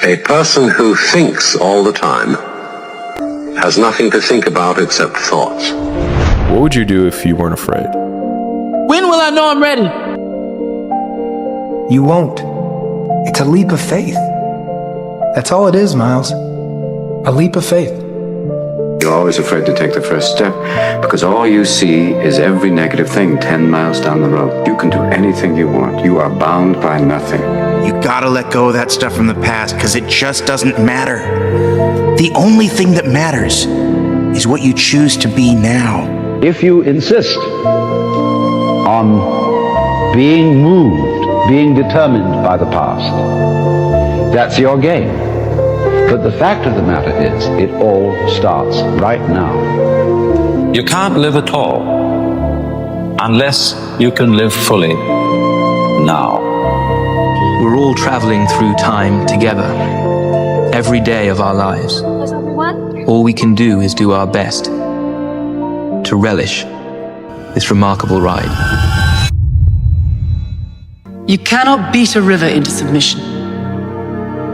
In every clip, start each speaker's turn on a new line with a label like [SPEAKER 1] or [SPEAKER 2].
[SPEAKER 1] A person who thinks all the time has nothing to think about except thoughts.
[SPEAKER 2] What would you do if you weren't afraid?
[SPEAKER 3] When will I know I'm ready?
[SPEAKER 4] You won't. It's a leap of faith. That's all it is, Miles. A leap of faith.
[SPEAKER 5] You're always afraid to take the first step because all you see is every negative thing 10 miles down the road. You can do anything you want. You are bound by nothing.
[SPEAKER 6] You gotta let go of that stuff from the past because it just doesn't matter. The only thing that matters is what you choose to be now.
[SPEAKER 7] If you insist on being moved, being determined by the past, that's your game. But the fact of the matter is, it all starts right now.
[SPEAKER 8] You can't live at all unless you can live fully now.
[SPEAKER 9] We're all traveling through time together, every day of our lives. All we can do is do our best to relish this remarkable ride.
[SPEAKER 10] You cannot beat a river into submission.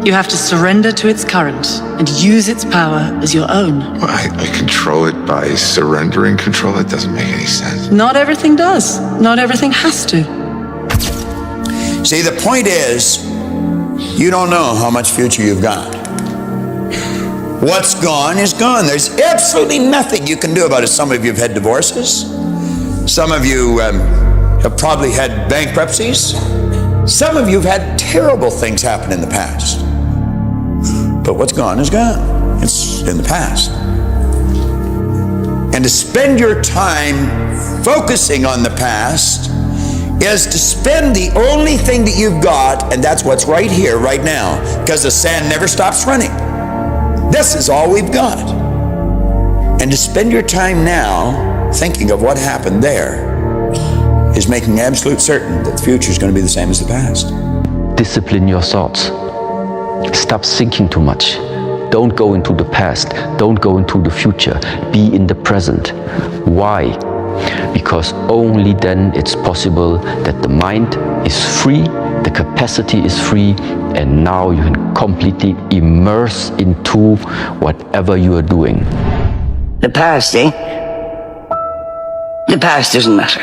[SPEAKER 10] You have to surrender to its current and use its power as your own.
[SPEAKER 11] Well, I control it by surrendering control. It doesn't make any sense.
[SPEAKER 10] Not everything does. Not everything has to.
[SPEAKER 6] See, the point is, you don't know how much future you've got. What's gone is gone. There's absolutely nothing you can do about it. Some of you have had divorces. Some of you have probably had bankruptcies. Some of you have had terrible things happen in the past. But what's gone is gone. It's in the past. And to spend your time focusing on the past is to spend the only thing that you've got, and that's what's right here, right now, because the sand never stops running. This is all we've got. And to spend your time now thinking of what happened there is making absolute certain that the future is going to be the same as the past.
[SPEAKER 12] Discipline your thoughts. Stop thinking too much. Don't go into the past. Don't go into the future. Be in the present. Why? Because only then it's possible that the mind is free, the capacity is free, and now you can completely immerse into whatever you are doing.
[SPEAKER 13] The past, eh? The past doesn't matter.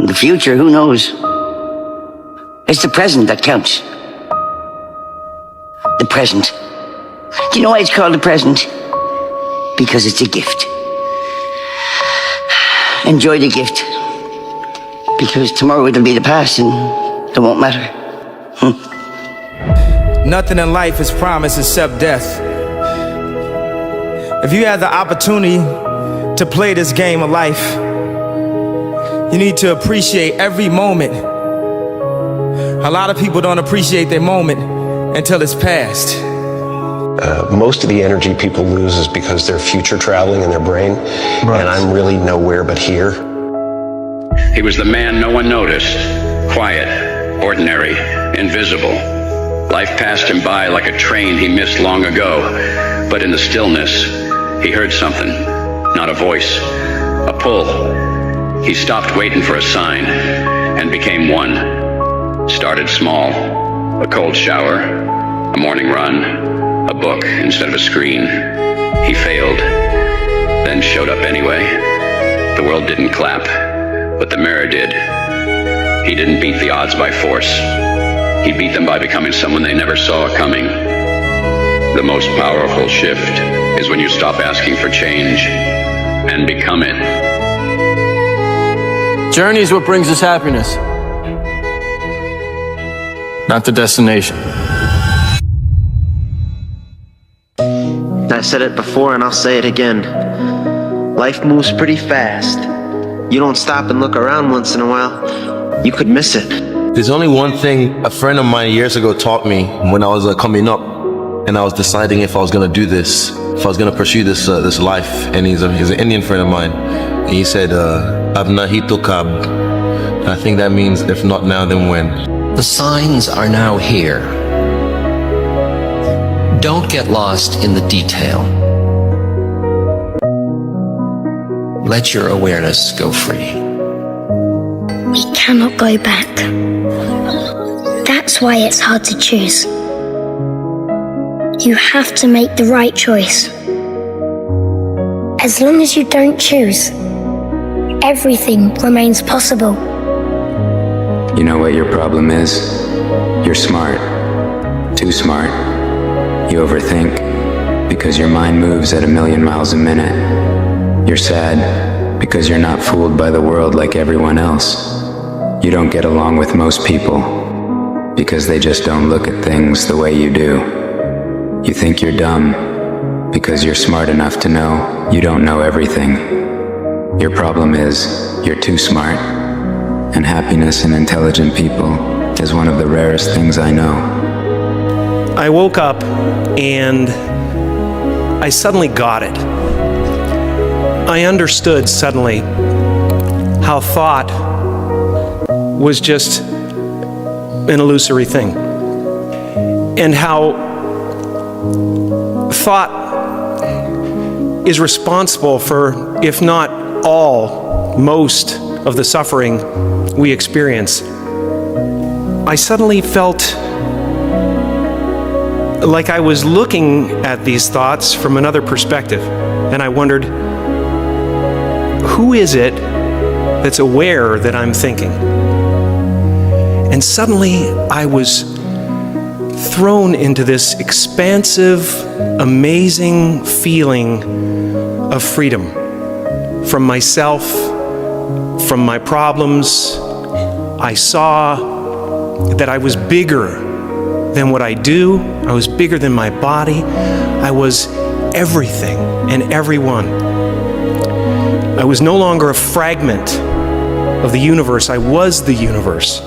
[SPEAKER 13] The future, who knows? It's the present that counts. The present. Do you know why it's called the present? Because it's a gift. Enjoy the gift. Because tomorrow it'll be the past and it won't matter.
[SPEAKER 14] Nothing in life is promised except death. If you had the opportunity to play this game of life, you need to appreciate every moment. A lot of people don't appreciate their moment until it's past.
[SPEAKER 15] Most of the energy people lose is because they're future traveling in their brain, right. And I'm really nowhere but here.
[SPEAKER 16] He was the man no one noticed, quiet, ordinary, invisible. Life passed him by like a train he missed long ago, but in the stillness, he heard something, not a voice, a pull. He stopped waiting for a sign and became one. Started small, a cold shower, a morning run, a book instead of a screen. He failed, then showed up anyway. The world didn't clap, but the mirror did. He didn't beat the odds by force. He beat them by becoming someone they never saw coming. The most powerful shift is when you stop asking for change and become it.
[SPEAKER 3] Journey is what brings us happiness, not the destination.
[SPEAKER 17] I said it before and I'll say it again. Life moves pretty fast. You don't stop and look around once in a while, you could miss it.
[SPEAKER 18] There's only one thing a friend of mine years ago taught me when I was coming up and I was deciding if I was going to do this, if I was going to pursue this life. And he's an Indian friend of mine. And he said, Ab nahi to kab. I think that means if not now, then when?
[SPEAKER 19] The signs are now here. Don't get lost in the detail. Let your awareness go free.
[SPEAKER 20] We cannot go back. That's why it's hard to choose. You have to make the right choice. As long as you don't choose, everything remains possible.
[SPEAKER 5] You know what your problem is? You're smart. Too smart. You overthink because your mind moves at 1,000,000 miles a minute. You're sad because you're not fooled by the world like everyone else. You don't get along with most people because they just don't look at things the way you do. You think you're dumb because you're smart enough to know you don't know everything. Your problem is you're too smart, and happiness in intelligent people is one of the rarest things I know.
[SPEAKER 4] I woke up and I suddenly got it. I understood suddenly how thought was just an illusory thing, and how thought is responsible for, if not all, most of the suffering we experience. I suddenly felt like I was looking at these thoughts from another perspective, and I wondered, who is it that's aware that I'm thinking? And suddenly I was thrown into this expansive, amazing feeling of freedom from myself, from my problems. I saw that I was bigger than what I do. I was bigger than my body. I was everything and everyone. I was no longer a fragment of the universe. I was the universe.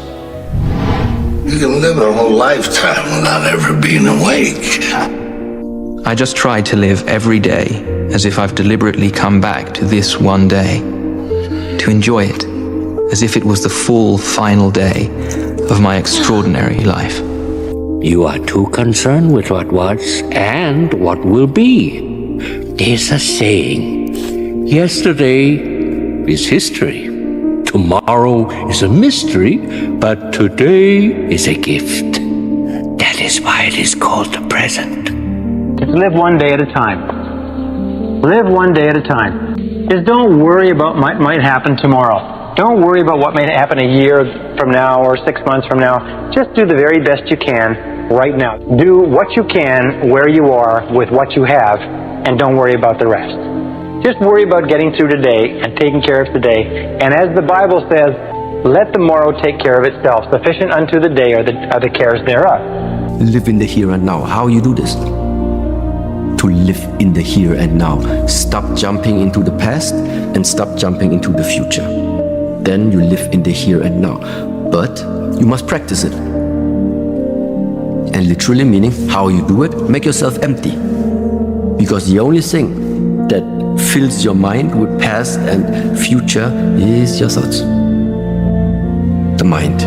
[SPEAKER 11] You can live a whole lifetime without ever being awake.
[SPEAKER 9] I just try to live every day as if I've deliberately come back to this one day, to enjoy it as if it was the full final day of my extraordinary life.
[SPEAKER 21] You are too concerned with what was and what will be. There's a saying, yesterday is history. Tomorrow is a mystery, but today is a gift. That is why it is called the present.
[SPEAKER 22] Just live one day at a time. Live one day at a time. Just don't worry about what might happen tomorrow. Don't worry about what may happen a year from now or 6 months from now. Just do the very best you can right now. Do what you can where you are with what you have, and don't worry about the rest. Just worry about getting through today and taking care of today. And as the Bible says, let the morrow take care of itself. Sufficient unto the day are the cares thereof.
[SPEAKER 12] Live in the here and now. How you do this? To live in the here and now. Stop jumping into the past and stop jumping into the future. Then you live in the here and now. But you must practice it. And literally meaning how you do it, make yourself empty. Because the only thing that fills your mind with past and future is your thoughts. The mind.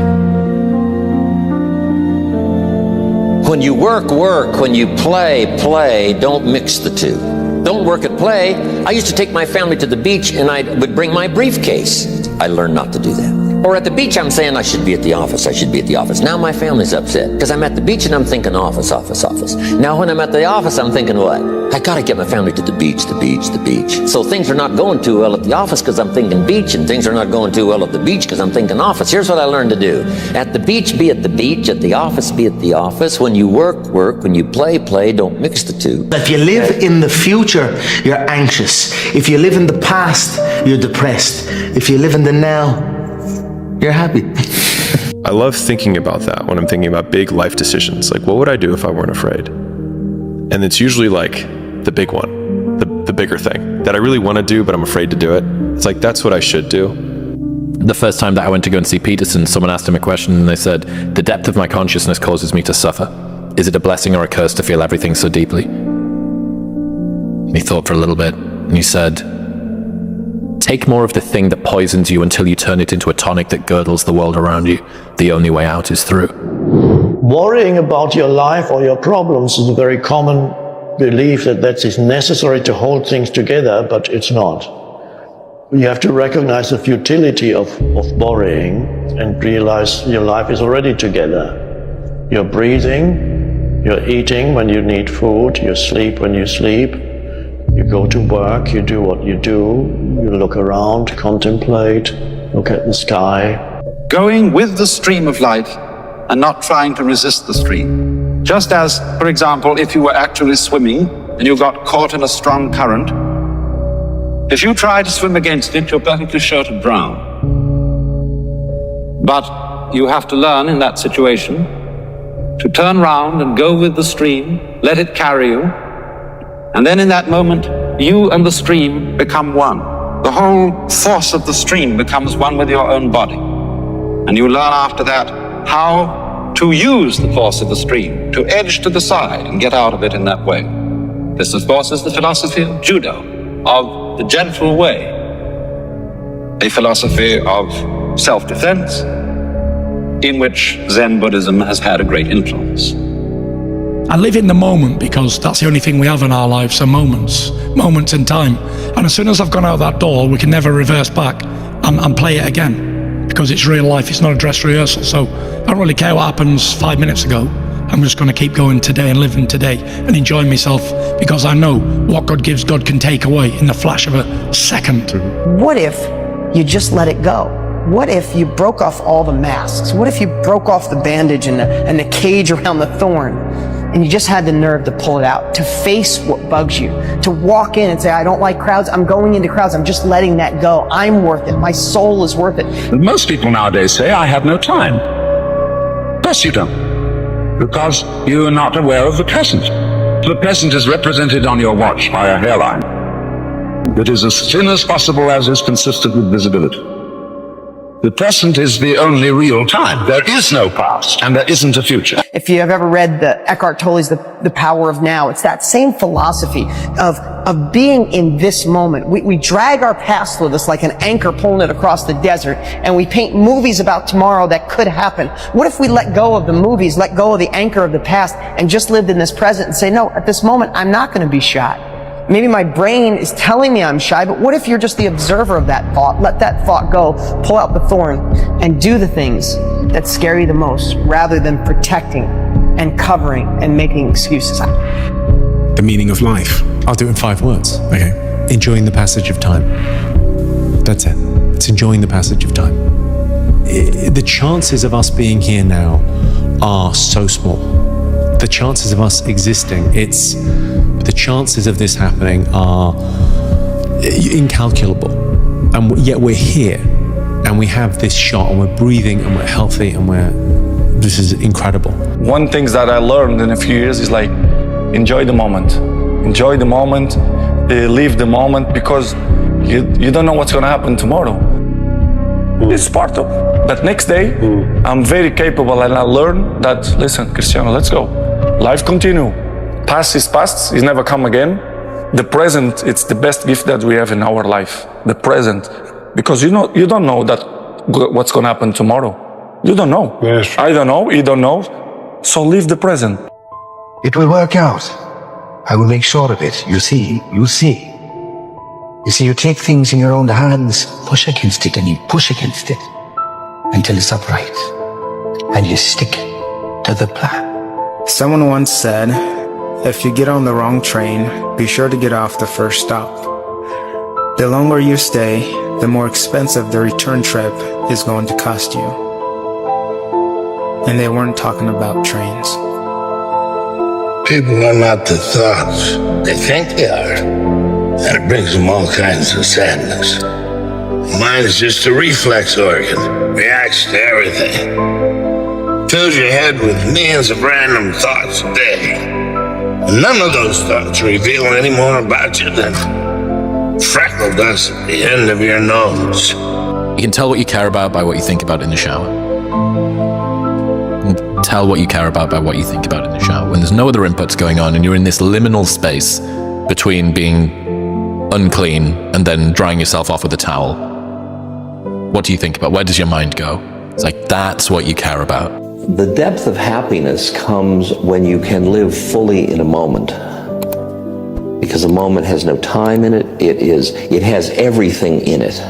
[SPEAKER 19] When you work, work. When you play, play. Don't mix the two. Don't work at play. I used to take my family to the beach and I would bring my briefcase. I learned not to do that. Or at the beach, I'm saying I should be at the office. I should be at the office. Now my family's upset because I'm at the beach and I'm thinking office, office, office. Now when I'm at the office, I'm thinking what? I gotta get my family to the beach, the beach, the beach. So things are not going too well at the office because I'm thinking beach, and things are not going too well at the beach because I'm thinking office. Here's what I learned to do. At the beach, be at the beach. At the office, be at the office. When you work, work. When you play, play. Don't mix the two.
[SPEAKER 23] If you live in the future, you're anxious. If you live in the past, you're depressed. If you live in the now, you're happy.
[SPEAKER 2] I love thinking about that when I'm thinking about big life decisions. Like, what would I do if I weren't afraid? And it's usually like the big one, the bigger thing that I really want to do, but I'm afraid to do it. It's like, that's what I should do.
[SPEAKER 24] The first time that I went to go and see Peterson, someone asked him a question and they said, the depth of my consciousness causes me to suffer. Is it a blessing or a curse to feel everything so deeply? And he thought for a little bit and he said, take more of the thing that poisons you until you turn it into a tonic that girdles the world around you. The only way out is through.
[SPEAKER 25] Worrying about your life or your problems is a very common belief that is necessary to hold things together, but it's not. You have to recognize the futility of worrying and realize your life is already together. You're breathing, You're eating when you need food, you sleep when you sleep, you go to work, you do what you do, you look around, contemplate, look at the sky.
[SPEAKER 1] Going with the stream of life and not trying to resist the stream. Just as, for example, if you were actually swimming and you got caught in a strong current, if you try to swim against it, you're perfectly sure to drown. But you have to learn in that situation to turn round and go with the stream, let it carry you, and then in that moment, you and the stream become one. The whole force of the stream becomes one with your own body. And you learn after that how to use the force of the stream, to edge to the side and get out of it in that way. This, of course, is the philosophy of judo, of the gentle way, a philosophy of self-defense, in which Zen Buddhism has had a great influence.
[SPEAKER 6] I live in the moment because that's the only thing we have in our lives are moments in time. And as soon as I've gone out that door, we can never reverse back and play it again because it's real life, it's not a dress rehearsal. So I don't really care what happens 5 minutes ago. I'm just going to keep going today and living today and enjoying myself because I know what God gives, God can take away in the flash of a second.
[SPEAKER 7] What if you just let it go? What if you broke off all the masks? What if you broke off the bandage and the cage around the thorn and you just had the nerve to pull it out, to face what bugs you, to walk in and say, I don't like crowds, I'm going into crowds, I'm just letting that go. I'm worth it, my soul is worth it.
[SPEAKER 8] Most people nowadays say, I have no time. Of course you don't, because you are not aware of the present. The present is represented on your watch by a hairline that is as thin as possible as is consistent with visibility. The present is the only real time. There is no past, and there isn't a future.
[SPEAKER 7] If you have ever read Eckhart Tolle's The Power of Now, it's that same philosophy of being in this moment. We drag our past with us like an anchor pulling it across the desert, and we paint movies about tomorrow that could happen. What if we let go of the movies, let go of the anchor of the past, and just lived in this present and say, no, at this moment, I'm not going to be shy. Maybe my brain is telling me I'm shy, but what if you're just the observer of that thought? Let that thought go, pull out the thorn, and do the things that scare you the most, rather than protecting and covering and making excuses.
[SPEAKER 10] The meaning of life. I'll do it in 5 words. Okay. Enjoying the passage of time. That's it. It's enjoying the passage of time. The chances of us being here now are so small. The chances of us existing, the chances of this happening are incalculable. And yet we're here, and we have this shot, and we're breathing, and we're healthy, and this is incredible.
[SPEAKER 26] One thing that I learned in a few years is like, enjoy the moment. Enjoy the moment, live the moment, because you don't know what's going to happen tomorrow. It's part of. But next day, I'm very capable, and I learn that, listen, Cristiano, let's go. Life continue. Past is past, it's never come again. The present, it's the best gift that we have in our life. The present. Because you don't know what's going to happen tomorrow. You don't know. Yes. I don't know, you don't know. So live the present.
[SPEAKER 27] It will work out. I will make sure of it. You see, you'll see. You see, you take things in your own hands, push against it, and you push against it until it's upright. And you stick to the plan.
[SPEAKER 28] Someone once said, if you get on the wrong train, be sure to get off the first stop. The longer you stay, the more expensive the return trip is going to cost you. And they weren't talking about trains.
[SPEAKER 29] People are not the thoughts they think they are. And it brings them all kinds of sadness. Mind is just a reflex organ, reacts to everything. Fills your head with millions of random thoughts a day. None of those thoughts reveal any more about you than freckle dust at the end of your nose.
[SPEAKER 24] You can tell what you care about by what you think about in the shower. And tell what you care about by what you think about in the shower. When there's no other inputs going on and you're in this liminal space between being unclean and then drying yourself off with a towel, what do you think about? Where does your mind go? It's like, that's what you care about.
[SPEAKER 19] The depth of happiness comes when you can live fully in a moment. Because a moment has no time in it. It has everything in it.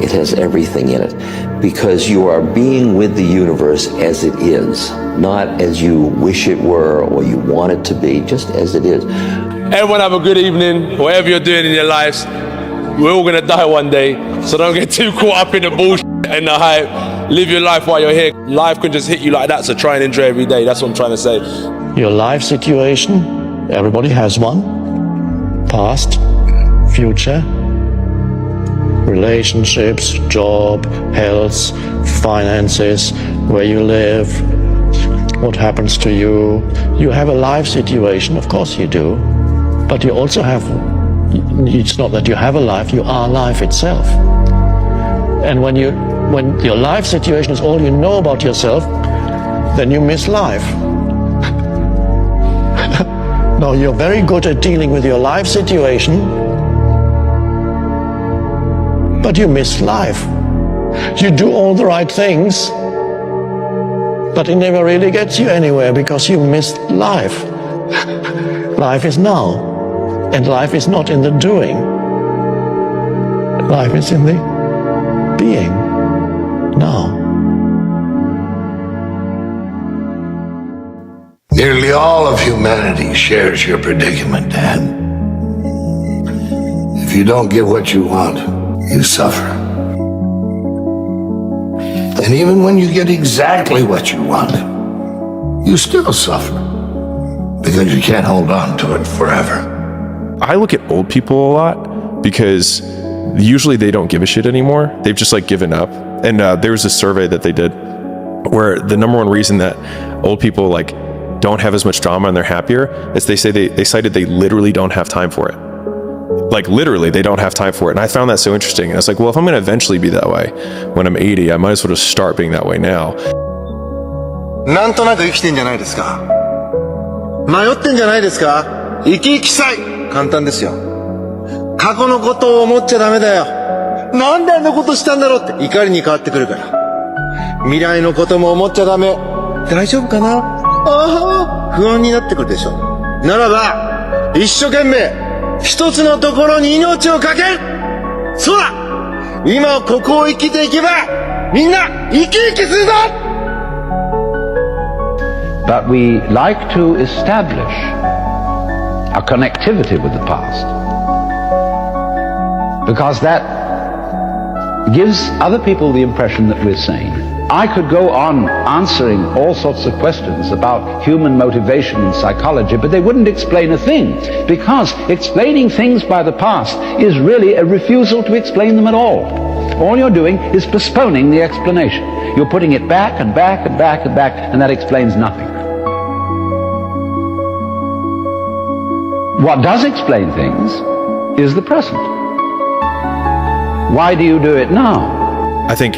[SPEAKER 19] It has everything in it, because you are being with the universe as it is, not as you wish it were or you want it to be, just as it is.
[SPEAKER 3] Everyone have a good evening, whatever you're doing in your lives. We're all gonna die one day, so don't get too caught up in the bullshit and the hype. Live your life while you're here. Life can just hit you like that, so try and enjoy every day. That's what I'm trying to say.
[SPEAKER 25] Your life situation, everybody has one. Past, future, relationships, job, health, finances, where you live, what happens to you. You have a life situation, of course you do. But you also have, it's not that you have a life, you are life itself. And when your life situation is all you know about yourself, then you miss life. No, you're very good at dealing with your life situation, but you miss life. You do all the right things, but it never really gets you anywhere because you miss life. Life is now, and life is not in the doing. Life is in the being, now.
[SPEAKER 29] Nearly all of humanity shares your predicament, Dad. If you don't get what you want, you suffer. And even when you get exactly what you want, you still suffer, because you can't hold on to it forever.
[SPEAKER 2] I look at old people a lot because usually they don't give a shit anymore. They've just like given up. And there was a survey that they did where the number one reason that old people like don't have as much drama and they're happier is they say they cited they literally don't have time for it. Like literally they don't have time for it. And I found that so interesting. And I was like, well, if I'm gonna eventually be that way when I'm 80, I might as well just start being that way now.
[SPEAKER 5] なんとなく生きてんじゃないですか。迷ってんじゃないですか。生き生きさい。簡単ですよ。過去のことを思っちゃダメだよ。なんであんなことしたんだろうって怒りに変わってくるから。未来のことも思っちゃダメ。大丈夫かな。ああ、不安になってくるでしょ。ならば一生懸命一つのところに命をかける。そうだ。今ここを生きていけばみんな生き生きするぞ。
[SPEAKER 13] But we like to establish a connectivity with the past, because that gives other people the impression that we're sane. I could go on answering all sorts of questions about human motivation and psychology, but they wouldn't explain a thing, because explaining things by the past is really a refusal to explain them at all. All you're doing is postponing the explanation. You're putting it back and back and back and back, and that explains nothing. What does explain things is the present. Why do you do it now?
[SPEAKER 2] I think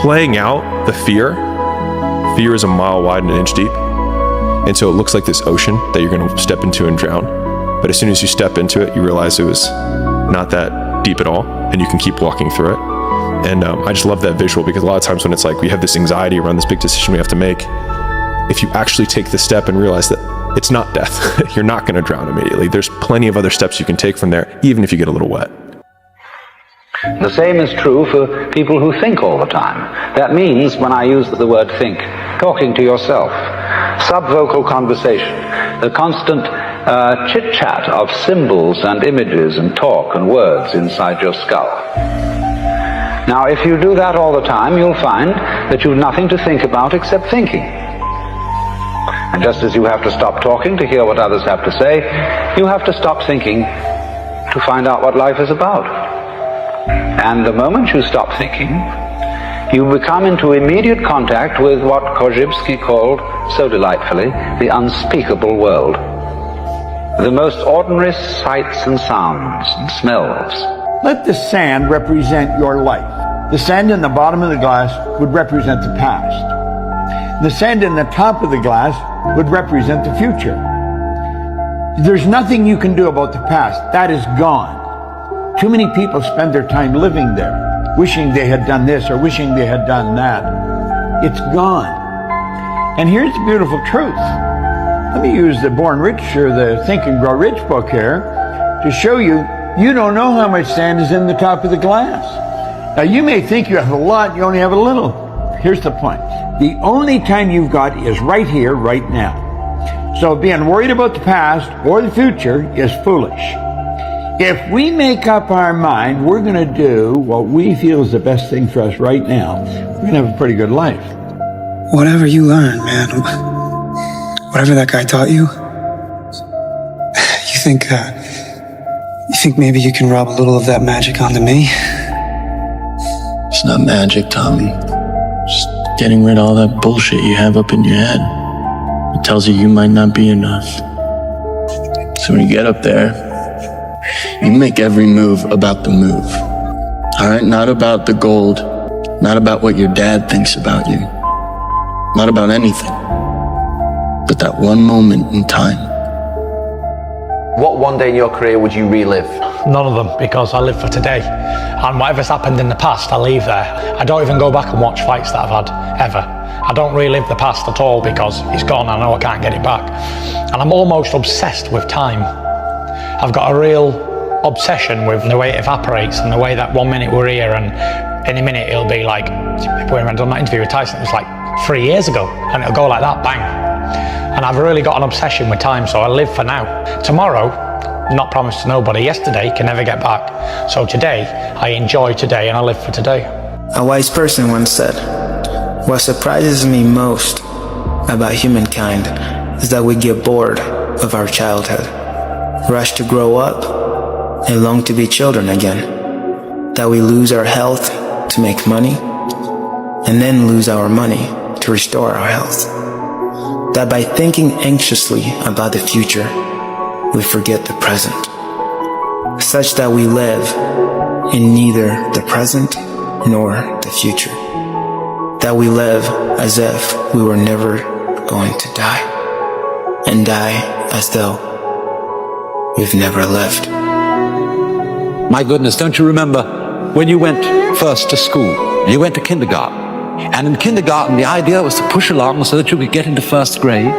[SPEAKER 2] playing out the fear is a mile wide and an inch deep. And so it looks like this ocean that you're going to step into and drown. But as soon as you step into it, you realize it was not that deep at all, and you can keep walking through it. And I just love that visual, because a lot of times when it's like we have this anxiety around this big decision we have to make, if you actually take the step and realize that it's not death, you're not going to drown immediately. There's plenty of other steps you can take from there, even if you get a little wet.
[SPEAKER 13] The same is true for people who think all the time. That means, when I use the word think, talking to yourself, subvocal conversation, the constant chit-chat of symbols and images and talk and words inside your skull. Now, if you do that all the time, you'll find that you've nothing to think about except thinking. And just as you have to stop talking to hear what others have to say, you have to stop thinking to find out what life is about. And the moment you stop thinking, you become into immediate contact with what 𝐋𝐢𝐯𝐞 called, so delightfully, the unspeakable world. The most ordinary sights and sounds and smells.
[SPEAKER 14] Let the sand represent your life. The sand in the bottom of the glass would represent the past. The sand in the top of the glass would represent the future. There's nothing you can do about the past. That is gone. Too many people spend their time living there, wishing they had done this or wishing they had done that. It's gone. And here's the beautiful truth. Let me use the Born Rich or the Think and Grow Rich book here to show you, you don't know how much sand is in the top of the glass. Now, you may think you have a lot, you only have a little. Here's the point. The only time you've got is right here, right now. So being worried about the past or the future is foolish. If we make up our mind we're going to do what we feel is the best thing for us right now, we're going to have a pretty good life.
[SPEAKER 4] Whatever you learn, man, whatever that guy taught you, you think maybe you can rub a little of that magic onto me?
[SPEAKER 9] It's not magic, Tommy. Just getting rid of all that bullshit you have up in your head. It tells you might not be enough. So when you get up there, you make every move about the move. All right? Not about the gold. Not about what your dad thinks about you. Not about anything. But that one moment in time.
[SPEAKER 11] What one day in your career would you relive?
[SPEAKER 6] None of them, because I live for today. And whatever's happened in the past, I leave there. I don't even go back and watch fights that I've had, ever. I don't relive the past at all because it's gone. I know I can't get it back. And I'm almost obsessed with time. I've got a real obsession with the way it evaporates and the way that 1 minute we're here and in a minute it'll be like, when I done that interview with Tyson, it was like 3 years ago, and it'll go like that, bang. And I've really got an obsession with time, so I live for now. Tomorrow, not promised to nobody. Yesterday can never get back. So today, I enjoy today and I live for today.
[SPEAKER 4] A wise person once said, "What surprises me most about humankind is that we get bored of our childhood, rush to grow up, and long to be children again. That we lose our health to make money, and then lose our money to restore our health. That by thinking anxiously about the future, we forget the present, such that we live in neither the present nor the future. That we live as if we were never going to die, and die as though we've never lived."
[SPEAKER 1] My goodness, don't you remember when you went first to school? You went to kindergarten. And in kindergarten, the idea was to push along so that you could get into first grade,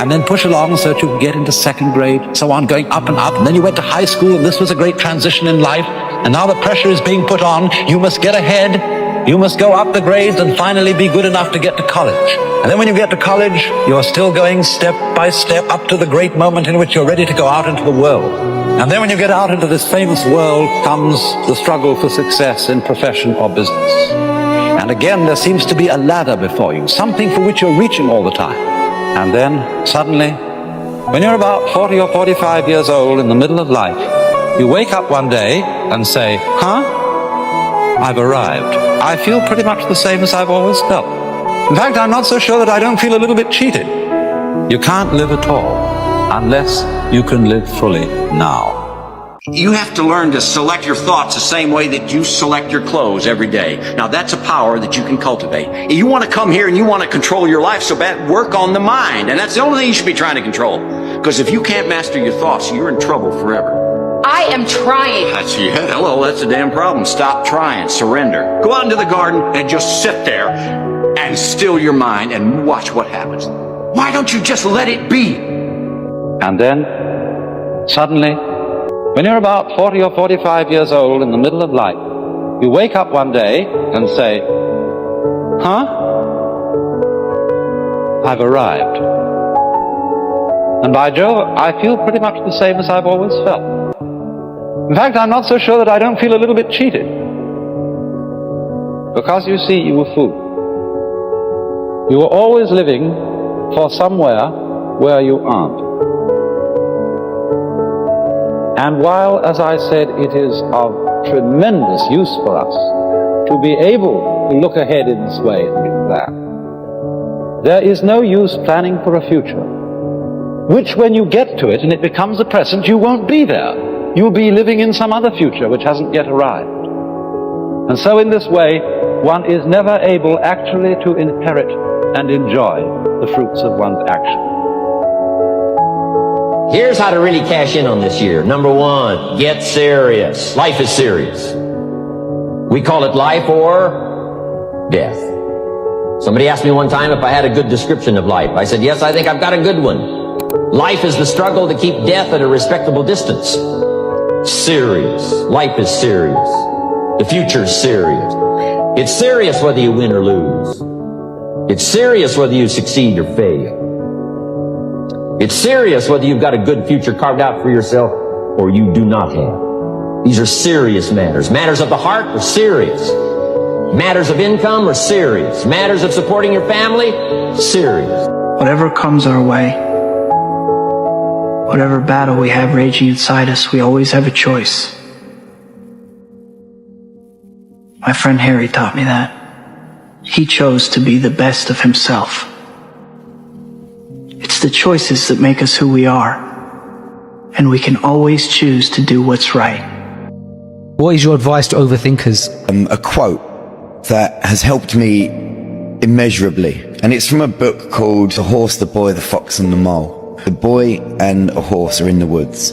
[SPEAKER 1] and then push along so that you could get into second grade, so on, going up and up. And then you went to high school, and this was a great transition in life. And now the pressure is being put on. You must get ahead. You must go up the grades and finally be good enough to get to college. And then when you get to college, you're still going step by step up to the great moment in which you're ready to go out into the world. And then when you get out into this famous world comes the struggle for success in profession or business. And again, there seems to be a ladder before you, something for which you're reaching all the time. And then, suddenly, when you're about 40 or 45 years old in the middle of life, you wake up one day and say, I've arrived. I feel pretty much the same as I've always felt. In fact, I'm not so sure that I don't feel a little bit cheated. You can't live at all unless you can live fully now.
[SPEAKER 15] You have to learn to select your thoughts the same way that you select your clothes every day. Now that's a power that you can cultivate. You want to come here and you want to control your life so bad, work on the mind. And that's the only thing you should be trying to control. Because if you can't master your thoughts, you're in trouble forever.
[SPEAKER 16] I am trying.
[SPEAKER 15] Hello, that's a damn problem. Stop trying, surrender. Go out into the garden and just sit there and still your mind and watch what happens. Why don't you just let it be?
[SPEAKER 1] And then, suddenly, when you're about 40 or 45 years old in the middle of life, you wake up one day and say, I've arrived. And by Jove, I feel pretty much the same as I've always felt. In fact, I'm not so sure that I don't feel a little bit cheated. Because you see, you were fooled. You were always living for somewhere where you aren't. And while, as I said, it is of tremendous use for us to be able to look ahead in this way and plan, there is no use planning for a future, which when you get to it and it becomes the present, you won't be there. You'll be living in some other future which hasn't yet arrived. And so in this way, one is never able actually to inherit and enjoy the fruits of one's action.
[SPEAKER 19] Here's how to really cash in on this year. Number one, get serious. Life is serious. We call it life or death. Somebody asked me one time if I had a good description of life. I said, yes, I think I've got a good one. Life is the struggle to keep death at a respectable distance. Serious. Life is serious. The future's serious. It's serious whether you win or lose. It's serious whether you succeed or fail. It's serious whether you've got a good future carved out for yourself or you do not have. These are serious matters. Matters of the heart are serious. Matters of income are serious. Matters of supporting your family, serious.
[SPEAKER 8] Whatever comes our way, whatever battle we have raging inside us, we always have a choice. My friend Harry taught me that. He chose to be the best of himself. It's the choices that make us who we are, and we can always choose to do what's right.
[SPEAKER 12] What is your advice to overthinkers?
[SPEAKER 16] A quote that has helped me immeasurably, and it's from a book called The Horse, the Boy, the Fox and the Mole. The boy and a horse are in the woods,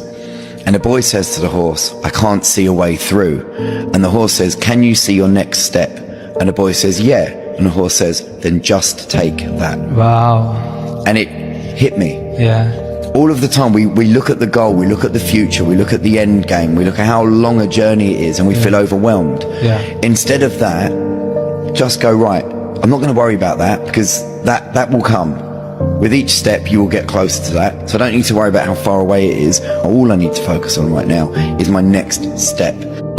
[SPEAKER 16] and the boy says to the horse, "I can't see a way through." And the horse says, "Can you see your next step?" And the boy says, "Yeah." And the horse says, "Then just take that."
[SPEAKER 12] Wow.
[SPEAKER 16] And it hit me.
[SPEAKER 12] Yeah.
[SPEAKER 16] All of the time we look at the goal, we look at the future, we look at the end game, we look at how long a journey it is, and we feel overwhelmed.
[SPEAKER 12] Yeah.
[SPEAKER 16] Instead of that, just go, right, I'm not going to worry about that, because that will come. With each step you will get closer to that, so I don't need to worry about how far away it is. All I need to focus on right now is my next step.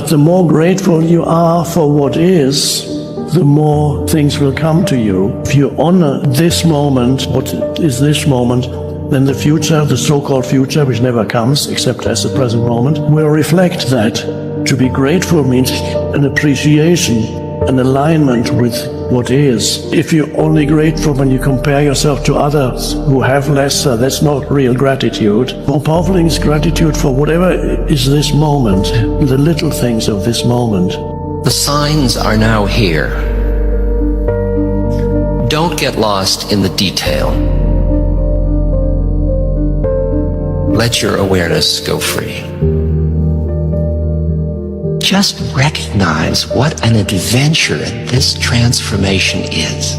[SPEAKER 25] The more grateful you are for what is, the more things will come to you. If you honor this moment, what is this moment, then the future, the so-called future, which never comes except as the present moment, will reflect that. To be grateful means an appreciation, an alignment with what is. If you're only grateful when you compare yourself to others who have lesser, that's not real gratitude. More powerful is gratitude for whatever is this moment, the little things of this moment.
[SPEAKER 17] The signs are now here. Don't get lost in the detail. Let your awareness go free. Just recognize what an adventure this transformation is.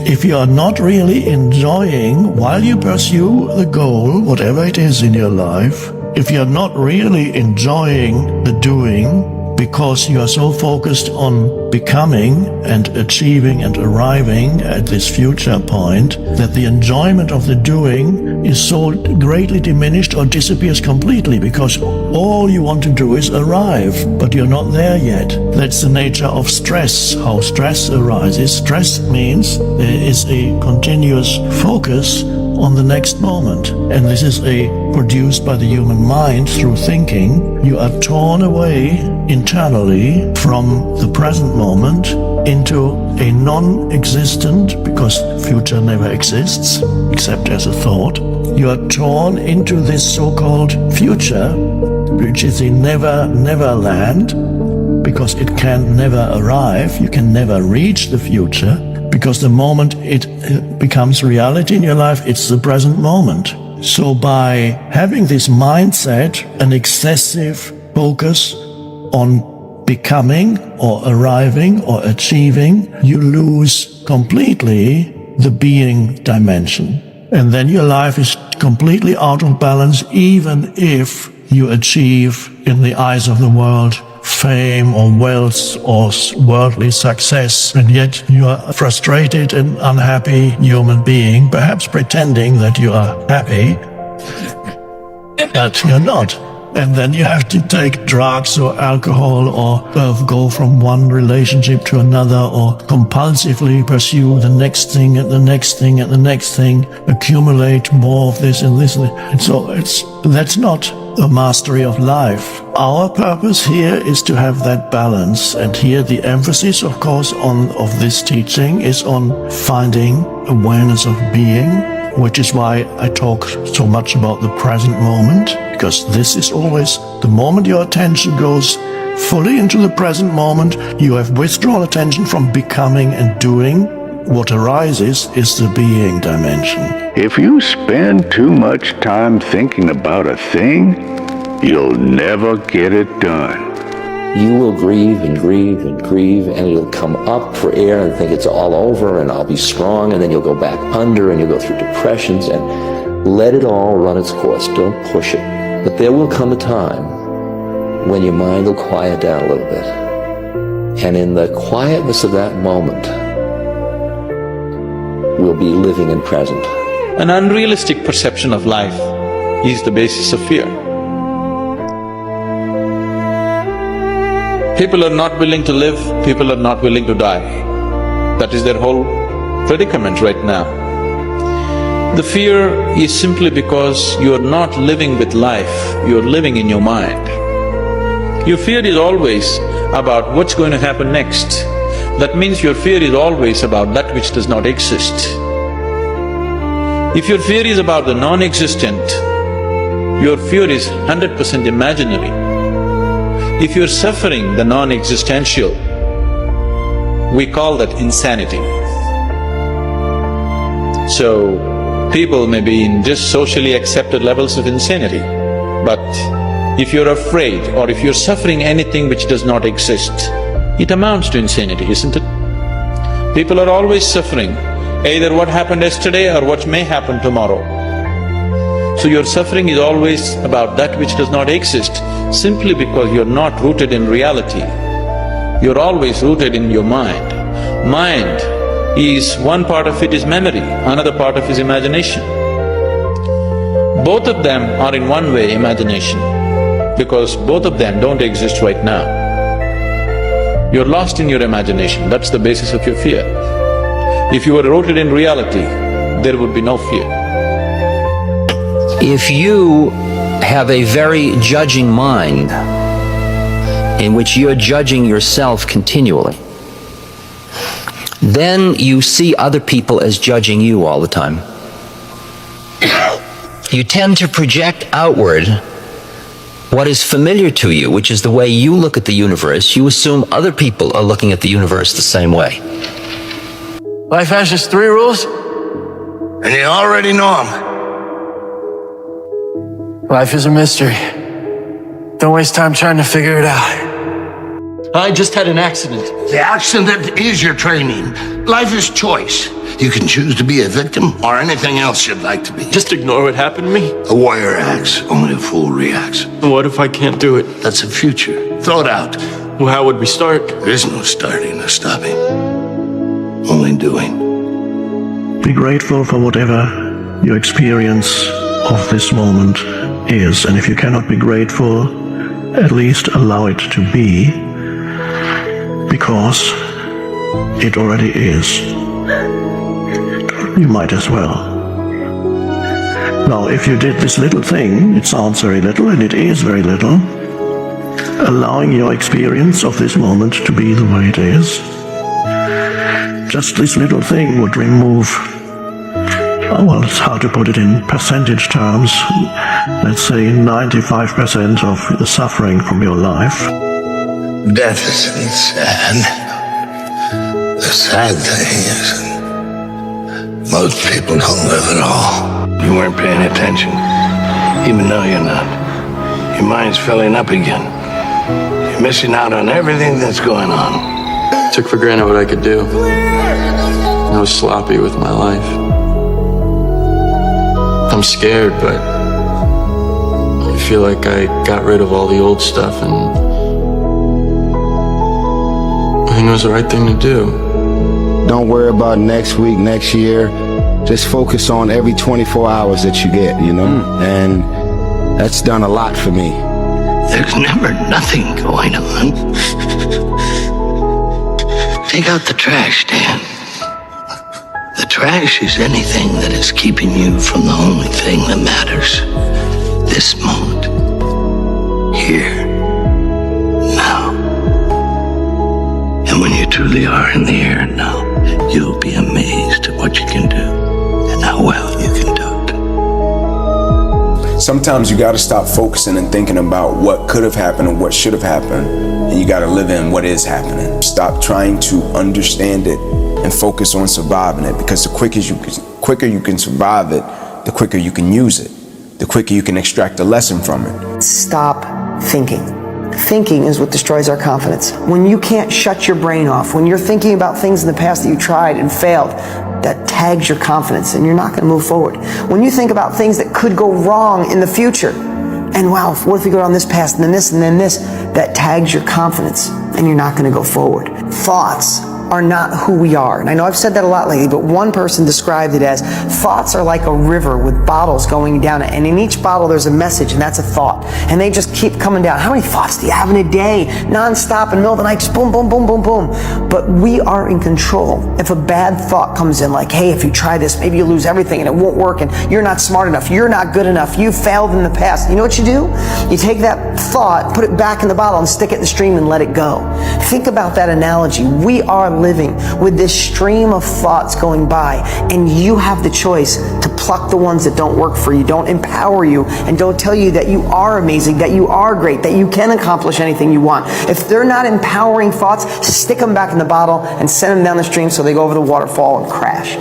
[SPEAKER 25] If you are not really enjoying, while you pursue the goal, whatever it is in your life, if you are not really enjoying the doing, because you are so focused on becoming and achieving and arriving at this future point, that the enjoyment of the doing is so greatly diminished or disappears completely, because all you want to do is arrive, but you're not there yet. That's the nature of stress, how stress arises. Stress means there is a continuous focus on the next moment, and this is produced by the human mind through thinking. You are torn away internally from the present moment into a non-existent, because future never exists except as a thought. You are torn into this so-called future, which is a never land, because it can never arrive. You can never reach the future, because the moment it becomes reality in your life, it's the present moment. So by having this mindset, an excessive focus on becoming or arriving or achieving, you lose completely the being dimension. And then your life is completely out of balance, even if you achieve, in the eyes of the world, fame or wealth or worldly success, and yet you are a frustrated and unhappy human being, perhaps pretending that you are happy, but you're not. And then you have to take drugs or alcohol, or go from one relationship to another, or compulsively pursue the next thing and the next thing and the next thing, accumulate more of this and this. And so that's not the mastery of life. Our purpose here is to have that balance, and here the emphasis, of course, of this teaching is on finding awareness of being, which is why I talk so much about the present moment, because this is always the moment your attention goes fully into the present moment, you have withdrawn attention from becoming and doing. What arises is the being dimension.
[SPEAKER 18] If you spend too much time thinking about a thing, you'll never get it done.
[SPEAKER 19] You will grieve and grieve and grieve, and it'll come up for air and think it's all over and I'll be strong, and then you'll go back under and you'll go through depressions, and let it all run its course. Don't push it. But there will come a time when your mind will quiet down a little bit. And in the quietness of that moment, we'll be living in present.
[SPEAKER 7] An unrealistic perception of life is the basis of fear. People are not willing to live, people are not willing to die. That is their whole predicament right now. The fear is simply because you are not living with life, you are living in your mind. Your fear is always about what's going to happen next. That means your fear is always about that which does not exist. If your fear is about the non-existent, your fear is 100% imaginary. If you're suffering the non-existential, we call that insanity. So, people may be in just socially accepted levels of insanity, but if you're afraid or if you're suffering anything which does not exist, it amounts to insanity, isn't it? People are always suffering, either what happened yesterday or what may happen tomorrow. So your suffering is always about that which does not exist, simply because you're not rooted in reality. You're always rooted in your mind. Mind is, one part of it is memory, another part of it is imagination. Both of them are in one way imagination, because both of them don't exist right now. You're lost in your imagination, that's the basis of your fear. If you were rooted in reality, there would be no fear.
[SPEAKER 17] If you have a very judging mind, in which you're judging yourself continually, then you see other people as judging you all the time. You tend to project outward what is familiar to you, which is the way you look at the universe. You assume other people are looking at the universe the same way.
[SPEAKER 29] Life has just 3 rules, and you already know them. Life is a mystery. Don't waste time trying to figure it out.
[SPEAKER 10] I just had an accident.
[SPEAKER 29] The accident is your training. Life is choice. You can choose to be a victim or anything else you'd like to be.
[SPEAKER 10] Just ignore what happened to me?
[SPEAKER 29] A warrior acts, only a fool reacts.
[SPEAKER 10] What if I can't do it?
[SPEAKER 29] That's the future. Throw it out.
[SPEAKER 10] Well, how would we start?
[SPEAKER 29] There is no starting or stopping. Only doing.
[SPEAKER 25] Be grateful for whatever your experience of this moment is, and if you cannot be grateful, at least allow it to be, because it already is. You might as well. Now, if you did this little thing, it sounds very little, and it is very little, allowing your experience of this moment to be the way it is, just this little thing would remove, well, it's hard to put it in percentage terms, let's say 95% of the suffering from your life.
[SPEAKER 29] Death isn't sad. The sad thing is most people don't live at all. You weren't paying attention, even though you're not. Your mind's filling up again. You're missing out on everything that's going on.
[SPEAKER 10] I took for granted what I could do. I was sloppy with my life. I'm scared, but I feel like I got rid of all the old stuff, and I think it was the right thing to do.
[SPEAKER 5] Don't worry about next week, next year. Just focus on every 24 hours that you get, you know? And that's done a lot for me.
[SPEAKER 29] There's never nothing going on. Take out the trash, Dan. The trash is anything that is keeping you from the only thing that matters. This moment. Here. Now. And when you truly are in the here and now, you'll be amazed at what you can do and how well you can do it.
[SPEAKER 20] Sometimes you gotta stop focusing and thinking about what could have happened and what should have happened, and you gotta live in what is happening. Stop trying to understand it and focus on surviving it, because the quicker you can survive it, the quicker you can use it, the quicker you can extract a lesson from it.
[SPEAKER 21] Stop thinking. Thinking is what destroys our confidence. When you can't shut your brain off, when you're thinking about things in the past that you tried and failed, that tags your confidence and you're not going to move forward. When you think about things that could go wrong in the future, And wow, what if we go down this path and then this and then this? That tags your confidence and you're not going to go forward. Thoughts are not who we are. And I know I've said that a lot lately, but one person described it as thoughts are like a river with bottles going down it. And in each bottle there's a message, and that's a thought. And they just keep coming down. How many thoughts do you have in a day? Non-stop in the middle of the night, just boom, boom, boom, boom, boom. But we are in control. If a bad thought comes in like, hey, if you try this, maybe you'll lose everything and it won't work and you're not smart enough, you're not good enough, you failed in the past. You know what you do? You take that thought, put it back in the bottle and stick it in the stream and let it go. Think about that analogy. We are living with this stream of thoughts going by, and you have the choice to pluck the ones that don't work for you, don't empower you, and don't tell you that you are amazing, that you are great, that you can accomplish anything you want. If they're not empowering thoughts, stick them back in the bottle and send them down the stream so they go over the waterfall and crash.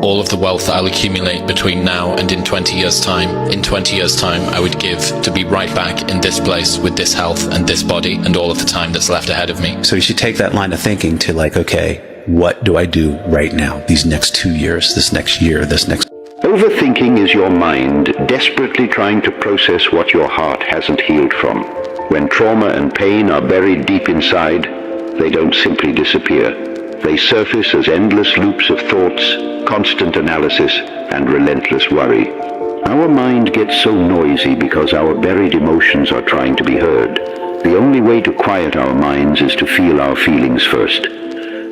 [SPEAKER 2] All of the wealth I'll accumulate between now and in 20 years' time. In 20 years' time, I would give to be right back in this place with this health and this body and all of the time that's left ahead of me.
[SPEAKER 3] So you should take that line of thinking to like, okay, what do I do right now? These next 2 years, this next year, this next...
[SPEAKER 18] Overthinking is your mind desperately trying to process what your heart hasn't healed from. When trauma and pain are buried deep inside, they don't simply disappear. They surface as endless loops of thoughts, constant analysis, and relentless worry. Our mind gets so noisy because our buried emotions are trying to be heard. The only way to quiet our minds is to feel our feelings first.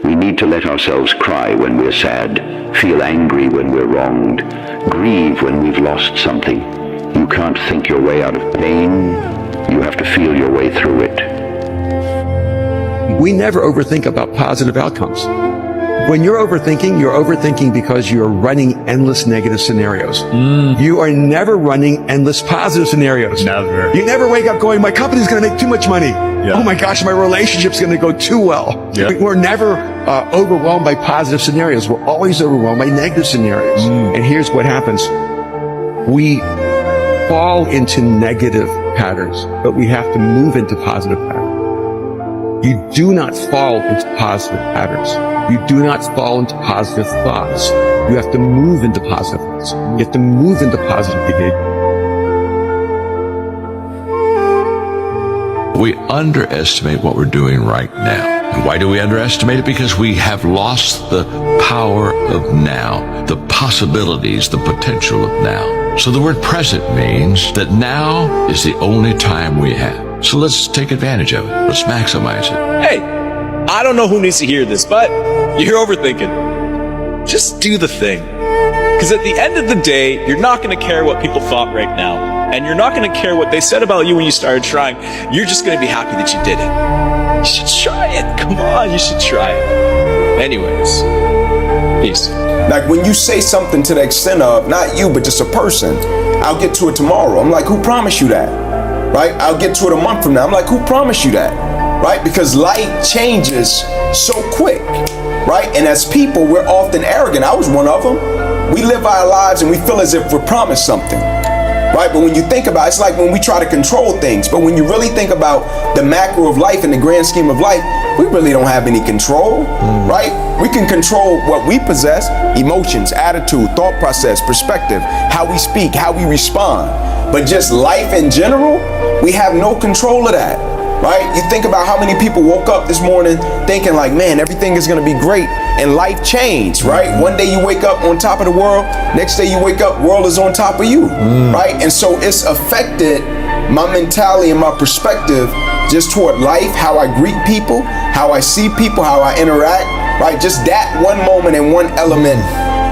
[SPEAKER 18] We need to let ourselves cry when we're sad, feel angry when we're wronged, grieve when we've lost something. You can't think your way out of pain. You have to feel your way through it.
[SPEAKER 13] We never overthink about positive outcomes. When you're overthinking because you're running endless negative scenarios. You are never running endless positive scenarios. Never. You never wake up going, my company's going to make too much money. Yeah. Oh my gosh, my relationship's going to go too well. Yeah. We're never overwhelmed by positive scenarios. We're always overwhelmed by negative scenarios. And here's what happens. We fall into negative patterns, but we have to move into positive patterns. You do not fall into positive patterns. You do not fall into positive thoughts. You have to move into positive thoughts. You have to move into positive behavior.
[SPEAKER 22] We underestimate what we're doing right now. And why do we underestimate it? Because we have lost the power of now, the possibilities, the potential of now. So the word present means that now is the only time we have. So let's take advantage of it. Let's maximize it.
[SPEAKER 23] Hey, I don't know who needs to hear this, but you're overthinking. Just do the thing. Because at the end of the day, you're not going to care what people thought right now. And you're not going to care what they said about you when you started trying. You're just going to be happy that you did it. You should try it. Come on, you should try it. Anyways, peace.
[SPEAKER 20] Like when you say something to the extent of, not you, but just a person, I'll get to it tomorrow. I'm like, who promised you that? Right? I'll get to it a month from now. I'm like, who promised you that? Right? Because life changes so quick. Right? And as people, we're often arrogant. I was one of them. We live our lives and we feel as if we're promised something. Right? But when you think about it, it's like when we try to control things. But when you really think about the macro of life and the grand scheme of life, we really don't have any control. Right? We can control what we possess: emotions, attitude, thought process, perspective, how we speak, how we respond. But just life in general, we have no control of that. Right? You think about how many people woke up this morning thinking like, man, everything is going to be great, and life changed, right? One day you wake up on top of the world, next day you wake up, world is on top of you, right? And so it's affected my mentality and my perspective just toward life, how I greet people, how I see people, how I interact, right? Just that one moment and one element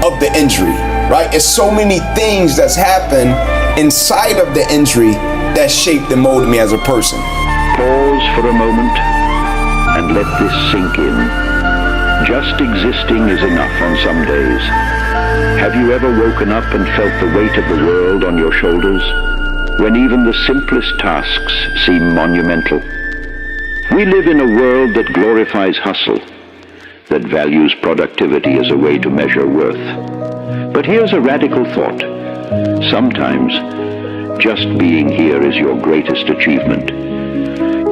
[SPEAKER 20] of the injury, right? It's so many things that's happened inside of the injury that shaped and molded me as a person.
[SPEAKER 18] Pause for a moment and let this sink in. Just existing is enough on some days. Have you ever woken up and felt the weight of the world on your shoulders, when even the simplest tasks seem monumental? We live in a world that glorifies hustle, that values productivity as a way to measure worth. But here's a radical thought. Sometimes, just being here is your greatest achievement.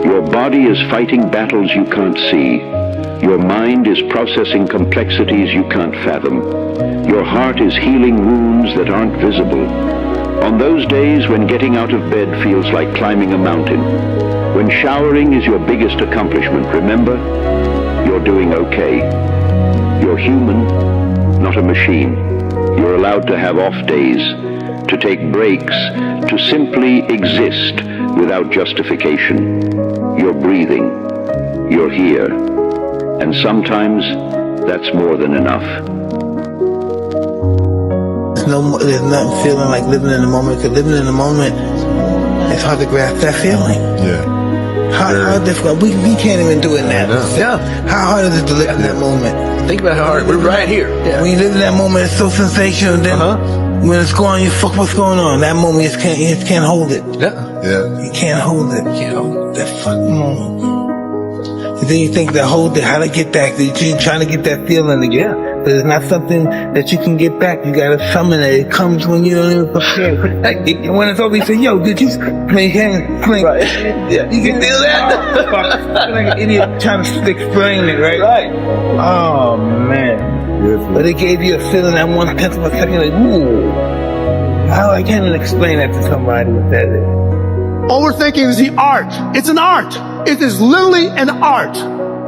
[SPEAKER 18] Your body is fighting battles you can't see. Your mind is processing complexities you can't fathom. Your heart is healing wounds that aren't visible. On those days when getting out of bed feels like climbing a mountain, when showering is your biggest accomplishment, remember, you're doing okay. You're human, not a machine. You're allowed to have off days, to take breaks, to simply exist without justification. You're breathing. You're here. And sometimes that's more than enough.
[SPEAKER 4] There's nothing feeling like living in the moment, because living in the moment, it's hard to grasp that feeling.
[SPEAKER 5] Yeah.
[SPEAKER 4] How difficult? We can't even do it now. Yeah. How hard is it to live in that moment?
[SPEAKER 10] Think about how hard. We're right here. Yeah.
[SPEAKER 4] When you live in that moment, it's so sensational. Then when it's going, you fuck what's going on. That moment, you just can't hold it.
[SPEAKER 5] Yeah.
[SPEAKER 4] You can't hold it. You can't hold that fucking moment. And then you think that hold it, how to get back? You're trying to get that feeling again. But it's not something that you can get back. You gotta summon it. It comes when you don't even prepare. When it's over, you say, yo, did you play hands? Right. Yeah. You can feel that? Fuck. Like an idiot trying to explain it, right? Right. Oh, man. Beautiful. But it gave you a feeling that 1/10 of a second, like, ooh. How I can't explain that to somebody with that.
[SPEAKER 6] Overthinking is the art. It's an art. It is literally an art.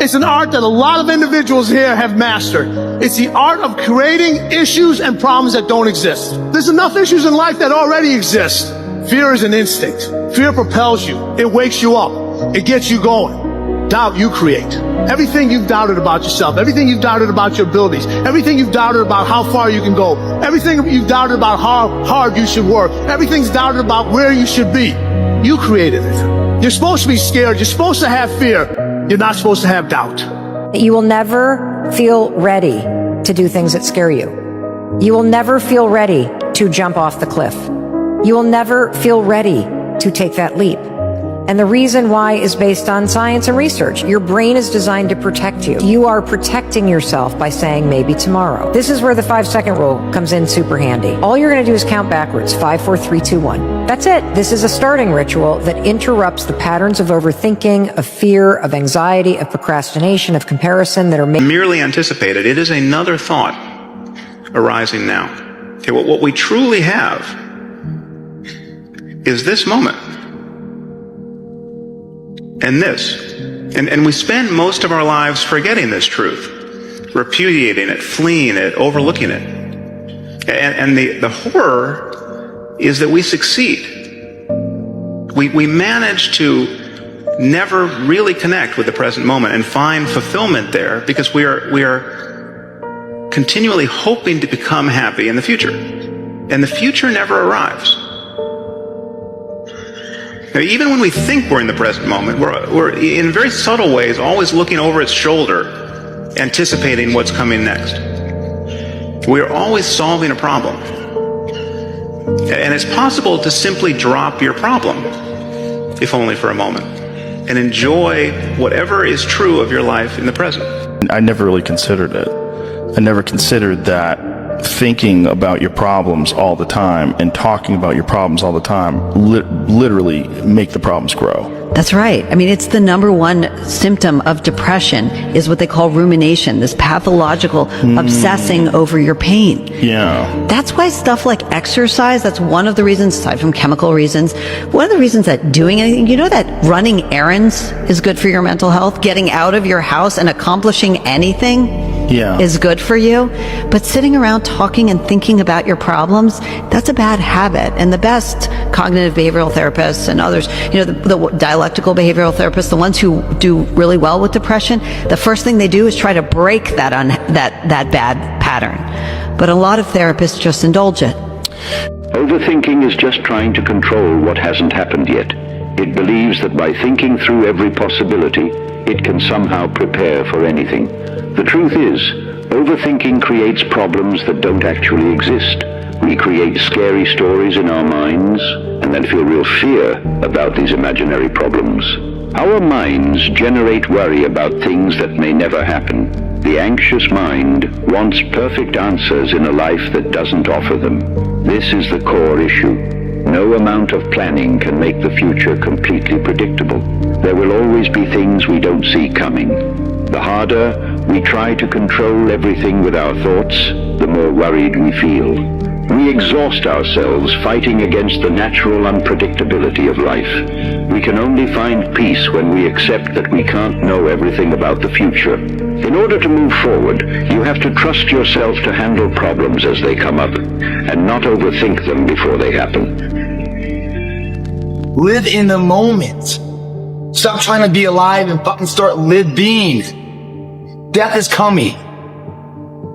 [SPEAKER 6] It's an art that a lot of individuals here have mastered. It's the art of creating issues and problems that don't exist. There's enough issues in life that already exist. Fear is an instinct. Fear propels you. It wakes you up. It gets you going. Doubt you create. Everything you've doubted about yourself, everything you've doubted about your abilities, everything you've doubted about how far you can go, everything you've doubted about how hard you should work, everything's doubted about where you should be. You created it. You're supposed to be scared. You're supposed to have fear. You're not supposed to have doubt.
[SPEAKER 9] You will never feel ready to do things that scare you. You will never feel ready to jump off the cliff. You will never feel ready to take that leap. And the reason why is based on science and research. Your brain is designed to protect you. You are protecting yourself by saying maybe tomorrow. This is where the 5-second rule comes in super handy. All you're going to do is count backwards. 5, 4, 3, 2, 1. That's it. This is a starting ritual that interrupts the patterns of overthinking, of fear, of anxiety, of procrastination, of comparison that are
[SPEAKER 11] merely anticipated. It is another thought arising now. Okay, what we truly have is this moment. And this. And we spend most of our lives forgetting this truth, repudiating it, fleeing it, overlooking it. And the horror is that we succeed. We manage to never really connect with the present moment and find fulfillment there because we are continually hoping to become happy in the future. And the future never arrives. Now, even when we think we're in the present moment, we're in very subtle ways always looking over its shoulder, anticipating what's coming next. We're always solving a problem. And it's possible to simply drop your problem, if only for a moment, and enjoy whatever is true of your life in the present.
[SPEAKER 14] I never really considered it. I never considered that thinking about your problems all the time and talking about your problems all the time literally make the problems grow.
[SPEAKER 24] That's right. I mean, it's the number one symptom of depression is what they call rumination, this pathological obsessing over your pain.
[SPEAKER 14] Yeah.
[SPEAKER 24] That's why stuff like exercise, that's one of the reasons, aside from chemical reasons, one of the reasons that doing anything, you know that running errands is good for your mental health? Getting out of your house and accomplishing anything is good for you. But sitting around talking and thinking about your problems, that's a bad habit. And the best cognitive behavioral therapists and others, you know, the dialectical behavioral therapists, the ones who do really well with depression, the first thing they do is try to break that bad pattern. But a lot of therapists just indulge it.
[SPEAKER 18] Overthinking is just trying to control what hasn't happened yet. It believes that by thinking through every possibility, it can somehow prepare for anything. The truth is, overthinking creates problems that don't actually exist. We create scary stories in our minds and then feel real fear about these imaginary problems. Our minds generate worry about things that may never happen. The anxious mind wants perfect answers in a life that doesn't offer them. This is the core issue. No amount of planning can make the future completely predictable. There will always be things we don't see coming. The harder we try to control everything with our thoughts, the more worried we feel. We exhaust ourselves fighting against the natural unpredictability of life. We can only find peace when we accept that we can't know everything about the future. In order to move forward, you have to trust yourself to handle problems as they come up, and not overthink them before they happen.
[SPEAKER 1] Live in the moment. Stop trying to be alive and fucking start living. Death is coming.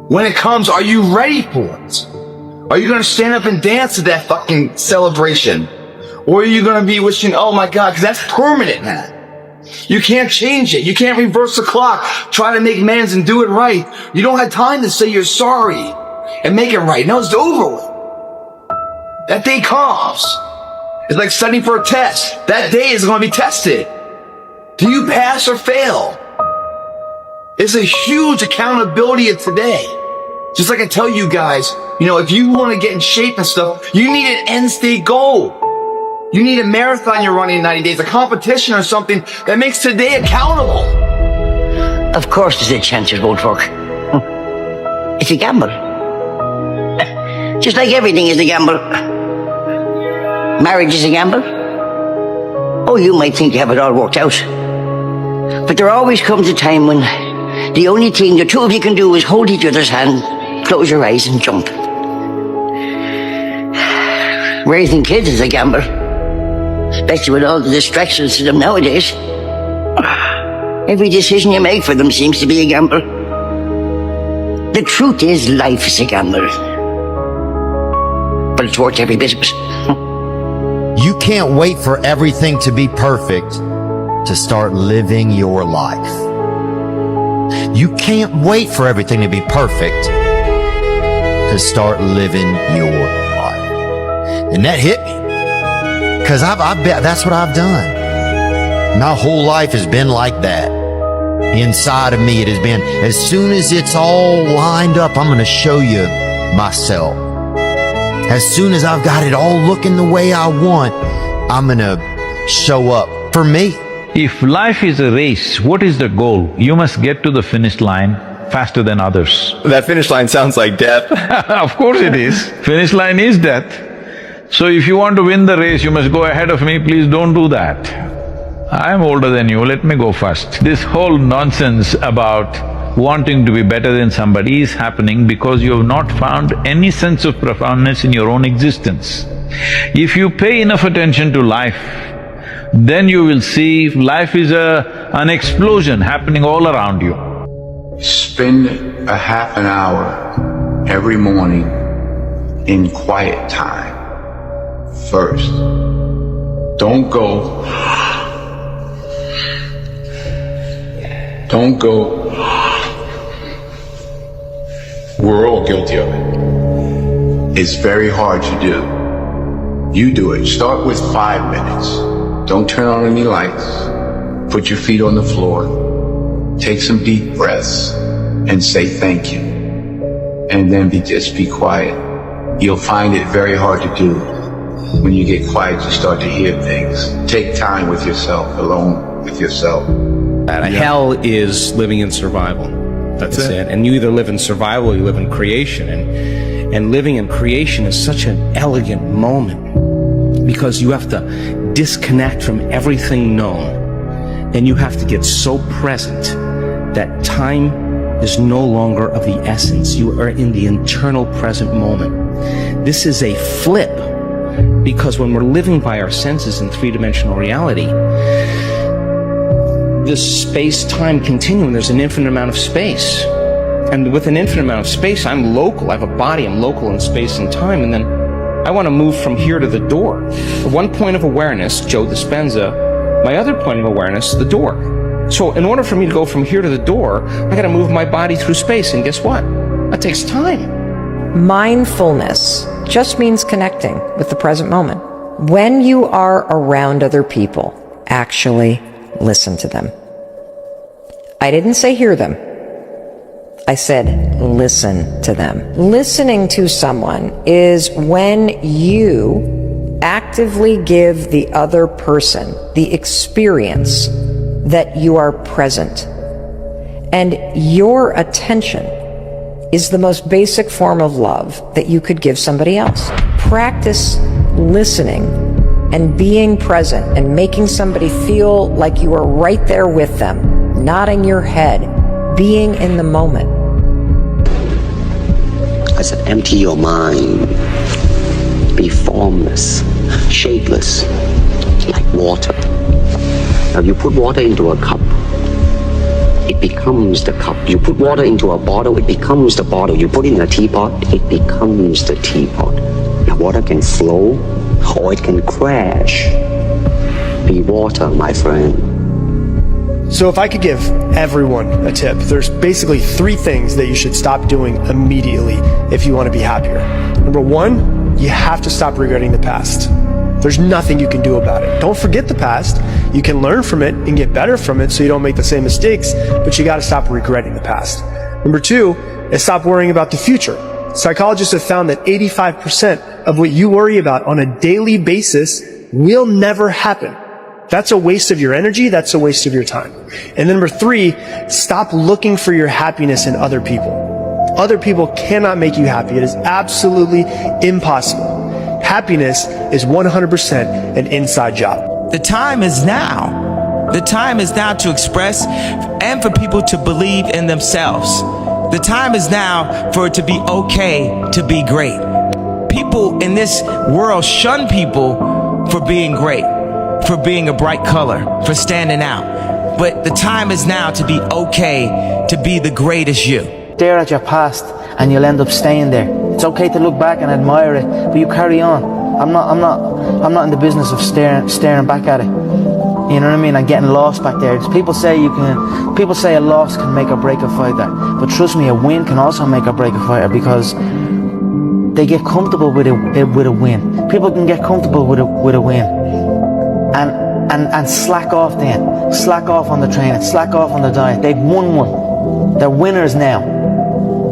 [SPEAKER 1] When it comes, are you ready for it? Are you gonna stand up and dance to that fucking celebration? Or are you gonna be wishing, oh my God, because that's permanent, man. You can't change it. You can't reverse the clock, try to make amends and do it right. You don't have time to say you're sorry and make it right. No, it's over with. That day comes. It's like studying for a test. That day is gonna be tested. Do you pass or fail? It's a huge accountability of today. Just like I tell you guys, you know, if you want to get in shape and stuff, you need an end state goal. You need a marathon you're running in 90 days, a competition or something that makes today accountable.
[SPEAKER 8] Of course there's a chance it won't work. It's a gamble. Just like everything is a gamble. Marriage is a gamble. Oh, you might think you have it all worked out. But there always comes a time when the only thing the two of you can do is hold each other's hand, close your eyes and jump. Raising kids is a gamble. Especially with all the distractions to them nowadays. Every decision you make for them seems to be a gamble. The truth is, life is a gamble. But it's worth every bit of it.
[SPEAKER 12] You can't wait for everything to be perfect to start living your life. You can't wait for everything to be perfect to start living your life. And that hit me. Because that's what I've done. My whole life has been like that. Inside of me, it has been, as soon as it's all lined up, I'm going to show you myself. As soon as I've got it all looking the way I want, I'm going to show up for me.
[SPEAKER 15] If life is a race, what is the goal? You must get to the finish line faster than others.
[SPEAKER 23] That finish line sounds like death.
[SPEAKER 15] Of course it is. Finish line is death. So if you want to win the race, you must go ahead of me, please don't do that. I'm older than you, let me go first. This whole nonsense about wanting to be better than somebody is happening because you have not found any sense of profoundness in your own existence. If you pay enough attention to life, then you will see life is an explosion happening all around you.
[SPEAKER 16] Spend a half an hour every morning in quiet time first. Don't go. We're all guilty of it. It's very hard to do. You do it. Start with 5 minutes. Don't turn on any lights. Put your feet on the floor. Take some deep breaths and say thank you. And then just be quiet. You'll find it very hard to do. When you get quiet, you start to hear things. Take time with yourself, alone with yourself.
[SPEAKER 19] Hell is living in survival. That's it. And you either live in survival or you live in creation. And living in creation is such an elegant moment because you have to disconnect from everything known. And you have to get so present that time is no longer of the essence. You are in the eternal present moment. This is a flip because when we're living by our senses in three-dimensional reality, this space-time continuum, there's an infinite amount of space. And with an infinite amount of space, I'm local. I have a body, I'm local in space and time, and then I want to move from here to the door. One point of awareness, Joe Dispenza, my other point of awareness, the door. So in order for me to go from here to the door, I gotta move my body through space, and guess what? That takes time.
[SPEAKER 9] Mindfulness just means connecting with the present moment. When you are around other people, actually listen to them. I didn't say hear them. I said listen to them. Listening to someone is when you actively give the other person the experience that you are present. And your attention is the most basic form of love that you could give somebody else. Practice listening and being present and making somebody feel like you are right there with them, nodding your head, being in the moment.
[SPEAKER 2] I said, empty your mind. Be formless, shapeless, like water. Now you put water into a cup, it becomes the cup. You put water into a bottle, it becomes the bottle. You put it in a teapot, it becomes the teapot. Now water can flow or it can crash. Be water, my friend.
[SPEAKER 7] So if I could give everyone a tip, there's basically 3 things that you should stop doing immediately if you want to be happier. Number 1, you have to stop regretting the past. There's nothing you can do about it. Don't forget the past. You can learn from it and get better from it so you don't make the same mistakes, but you got to stop regretting the past. Number 2 is stop worrying about the future. Psychologists have found that 85% of what you worry about on a daily basis will never happen. That's a waste of your energy. That's a waste of your time. And then number 3, stop looking for your happiness in other people. Other people cannot make you happy. It is absolutely impossible. Happiness is 100% an inside job.
[SPEAKER 17] The time is now. The time is now to express and for people to believe in themselves. The time is now for it to be okay to be great. People in this world shun people for being great, for being a bright color, for standing out. But the time is now to be okay to be the greatest you.
[SPEAKER 21] Stare at your past and you'll end up staying there. It's okay to look back and admire it, but you carry on. I'm not in the business of staring back at it. You know what I mean? And getting lost back there. People say a loss can make or break a fighter, but trust me, a win can also make or break a fighter because they get comfortable with a win. People can get comfortable with a win, and slack off then. Slack off on the training. Slack off on the diet. They've won one. They're winners now.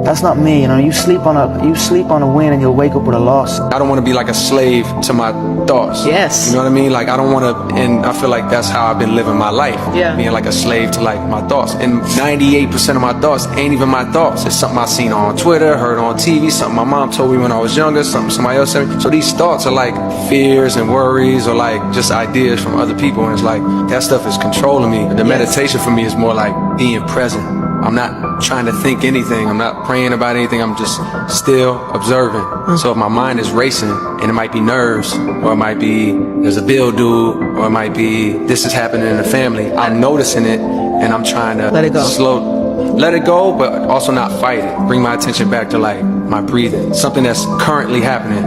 [SPEAKER 21] That's not me, you know. You sleep on a win and you'll wake up with a loss.
[SPEAKER 25] I don't want to be like a slave to my thoughts.
[SPEAKER 24] Yes.
[SPEAKER 25] You know what I mean? Like I don't want to, and I feel like that's how I've been living my life.
[SPEAKER 24] Yeah.
[SPEAKER 25] Being like a slave to like my thoughts. And 98% of my thoughts ain't even my thoughts. It's something I seen on Twitter, heard on TV, something my mom told me when I was younger, something somebody else said. So these thoughts are like fears and worries or like just ideas from other people. And it's like, that stuff is controlling me. The meditation for me is more like being present. I'm not trying to think anything. I'm not praying about anything. I'm just still observing. So if my mind is racing, and it might be nerves, or it might be there's a bill due, or it might be this is happening in the family, I'm noticing it, and I'm trying to let it go, but also not fight it. Bring my attention back to like my breathing, something that's currently happening.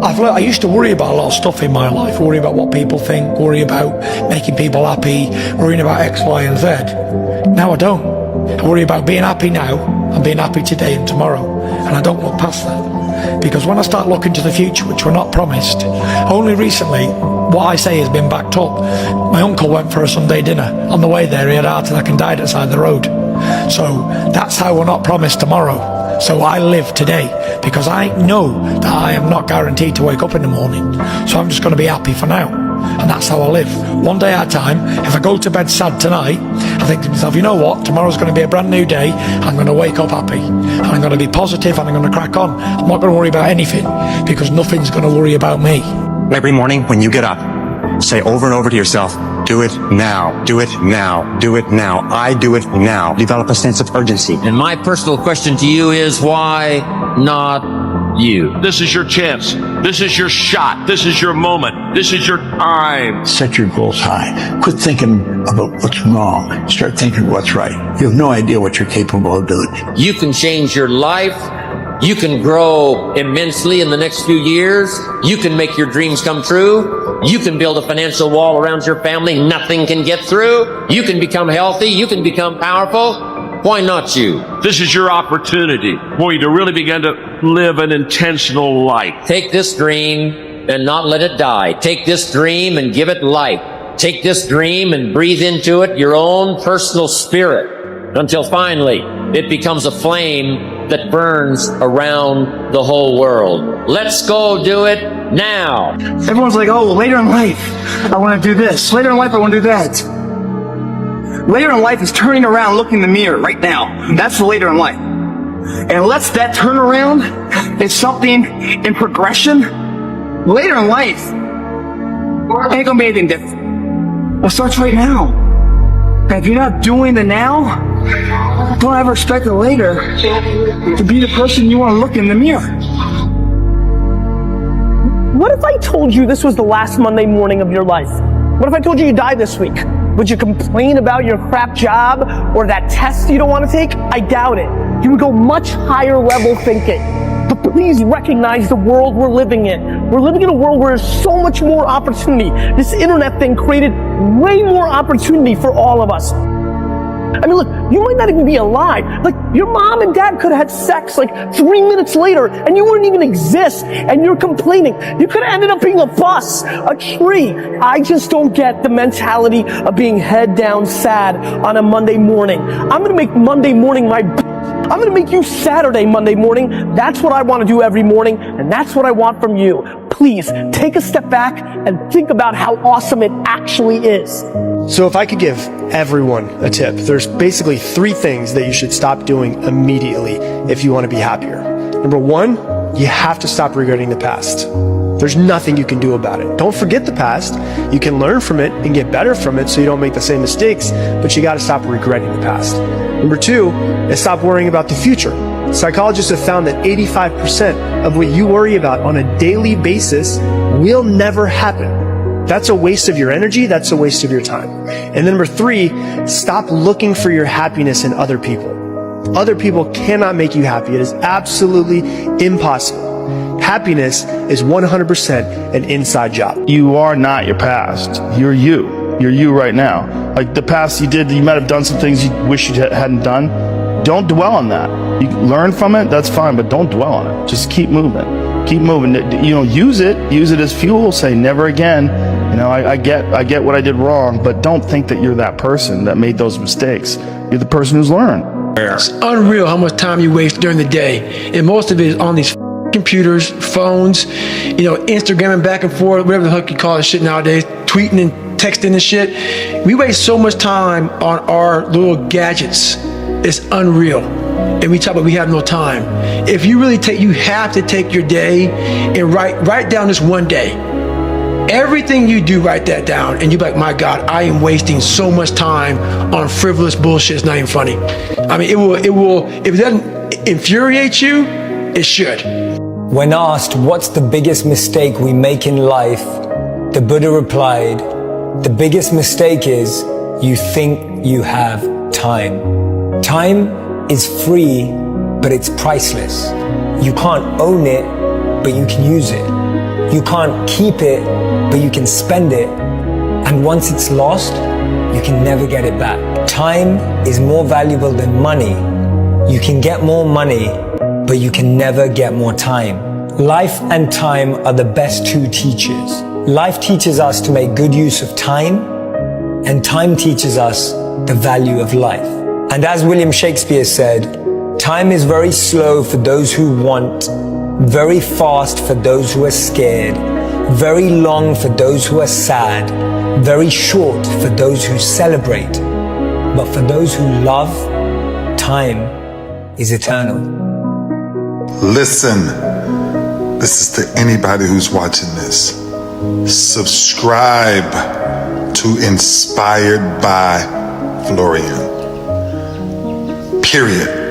[SPEAKER 26] I used to worry about a lot of stuff in my life, worry about what people think, worry about making people happy, worrying about X, Y, and Z. Now I don't. I worry about being happy now and being happy today and tomorrow, and I don't look past that. Because when I start looking to the future, which we're not promised, only recently what I say has been backed up. My uncle went for a Sunday dinner. On the way there he had a heart attack and died at the side of the road. So that's how we're not promised tomorrow. So I live today because I know that I am not guaranteed to wake up in the morning. So I'm just going to be happy for now. And that's how I live, one day at a time. If I go to bed sad tonight, I think to myself, you know what, tomorrow's going to be a brand new day. I'm going to wake up happy, and I'm going to be positive, and I'm going to crack on. I'm not going to worry about anything, because nothing's going to worry about me.
[SPEAKER 27] Every morning when you get up, say over and over to yourself, do it now, do it now, do it now, I do it now. Develop a sense of urgency.
[SPEAKER 28] And my personal question to you is, why not you? This is your chance. This is your shot. This is your moment. This is your time.
[SPEAKER 29] Set your goals high. Quit thinking about what's wrong. Start thinking what's right. You have no idea what you're capable of doing.
[SPEAKER 28] You can change your life. You can grow immensely in the next few years. You can make your dreams come true. You can build a financial wall around your family nothing can get through. You can become healthy. You can become powerful. Why not you? This is your opportunity for you to really begin to live an intentional life. Take this dream and not let it die. Take this dream and give it life. Take this dream and breathe into it your own personal spirit until finally it becomes a flame that burns around the whole world. Let's go do it now.
[SPEAKER 6] Everyone's like, oh, well, later in life, I want to do this. Later in life, I want to do that. Later in life is turning around, looking in the mirror right now. That's the later in life.
[SPEAKER 1] and lets that turnaround is something in progression, later in life, ain't gonna be anything different. It starts right now. And if you're not doing the now, don't ever expect it later to be the person you want to look in the mirror.
[SPEAKER 3] What if I told you this was the last Monday morning of your life? What if I told you die this week? Would you complain about your crap job or that test you don't want to take? I doubt it. You would go much higher level thinking. But please recognize the world we're living in. We're living in a world where there's so much more opportunity. This internet thing created way more opportunity for all of us. I mean, look, you might not even be alive. Like, your mom and dad could have had sex like 3 minutes later and you wouldn't even exist and you're complaining. You could have ended up being a bus, a tree. I just don't get the mentality of being head down sad on a Monday morning. I'm gonna make Monday morning my I'm gonna make you Saturday Monday morning. That's what I want to do every morning, and that's what I want from you. Please take a step back and think about how awesome it actually is.
[SPEAKER 7] So if I could give everyone a tip, there's basically 3 things that you should stop doing immediately if you want to be happier. Number 1, you have to stop regretting the past. There's nothing you can do about it. Don't forget the past. You can learn from it and get better from it so you don't make the same mistakes, but you got to stop regretting the past. Number 2 is stop worrying about the future. Psychologists have found that 85% of what you worry about on a daily basis will never happen. That's a waste of your energy. That's a waste of your time. And then number 3, stop looking for your happiness in other people. Other people cannot make you happy. It is absolutely impossible. Happiness is 100% an inside job.
[SPEAKER 4] You are not your past. You're you. You're you right now. Like the past you did, you might have done some things you wish you hadn't done. Don't dwell on that. You learn from it, that's fine, but don't dwell on it. Just keep moving. Keep moving. You know, use it as fuel. Say never again. You know, I get what I did wrong, but don't think that you're that person that made those mistakes. You're the person who's learned.
[SPEAKER 26] It's unreal how much time you waste during the day, and most of it is on these computers, phones, you know, Instagramming back and forth, whatever the heck you call this shit nowadays, tweeting and texting and shit. We waste so much time on our little gadgets. It's unreal. And we talk about we have no time. If you really you have to take your day and write down this one day. Everything you do, write that down, and you're like, my God, I am wasting so much time on frivolous bullshit. It's not even funny. I mean, it will, if it doesn't infuriate you, it should.
[SPEAKER 5] When asked what's the biggest mistake we make in life, the Buddha replied, the biggest mistake is you think you have time. Time is free, but it's priceless. You can't own it, but you can use it. You can't keep it, but you can spend it. And once it's lost, you can never get it back. Time is more valuable than money. You can get more money, but you can never get more time. Life and time are the best 2 teachers. Life teaches us to make good use of time, and time teaches us the value of life. And as William Shakespeare said, time is very slow for those who want, very fast for those who are scared, very long for those who are sad, very short for those who celebrate. But for those who love, time is eternal.
[SPEAKER 10] Listen, this is to anybody who's watching this. Subscribe to Inspired by Florian. Period.